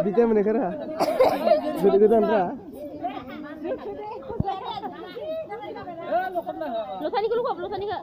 Bisa menegara. Gede-gedean ra. Lo tadi ke lu kok, lo tadi ke.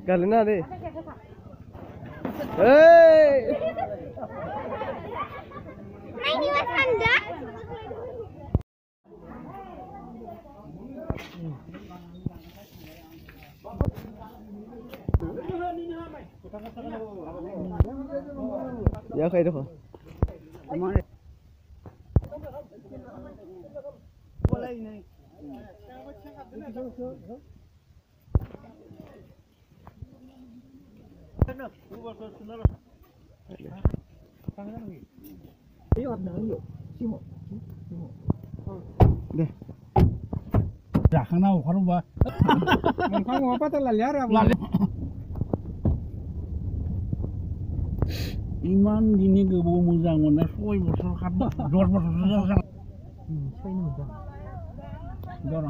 Karena deh. Hei. Ini Mas Anda. Ya kayak itu. Deh. Yaข้างหน้าเขารู้ว่า มันเข้ามาปัตตานีแล้ว Iman gini ke bau muzang mana soy besar kan dor besar kan soy ni muzang dor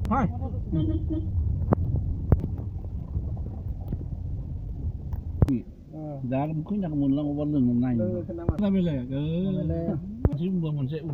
hai dar mungkin nak mulang obat dengan naik kenapa bela ya sih buat manusia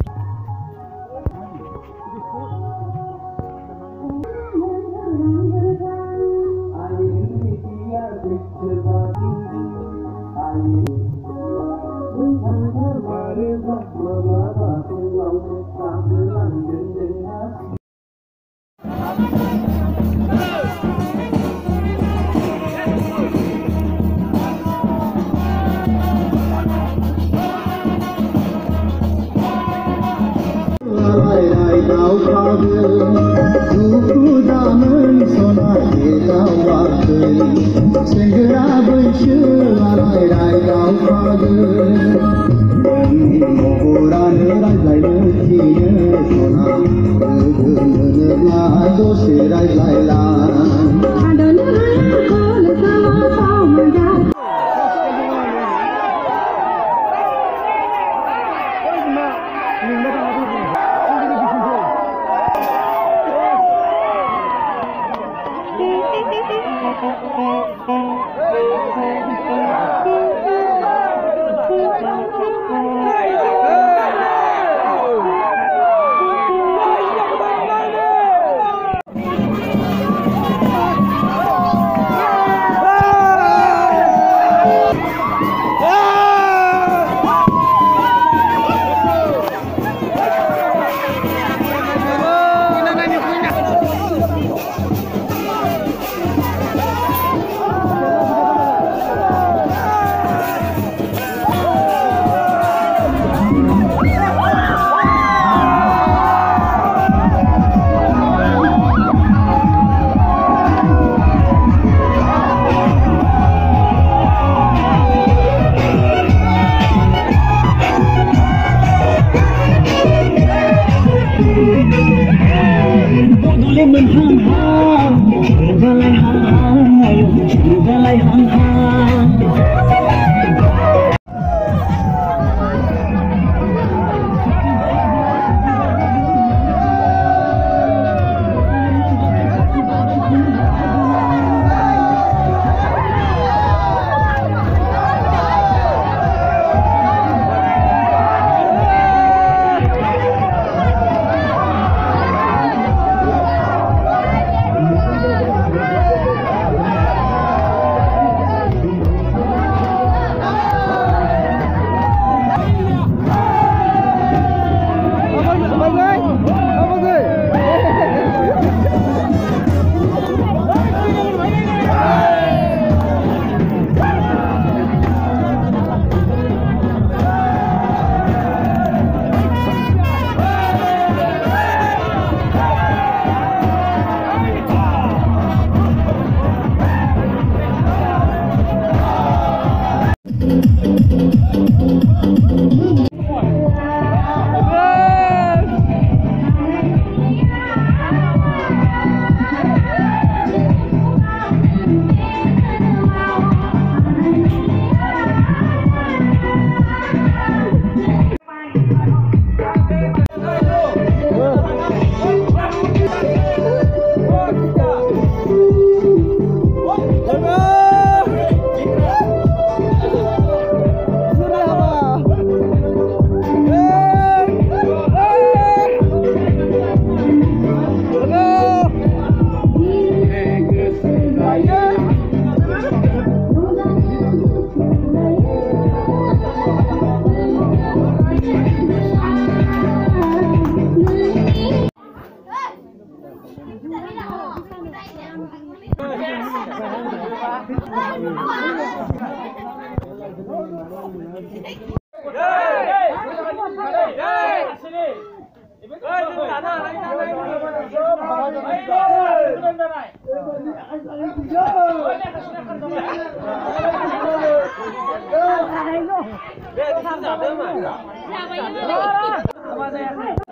Ya, banyak.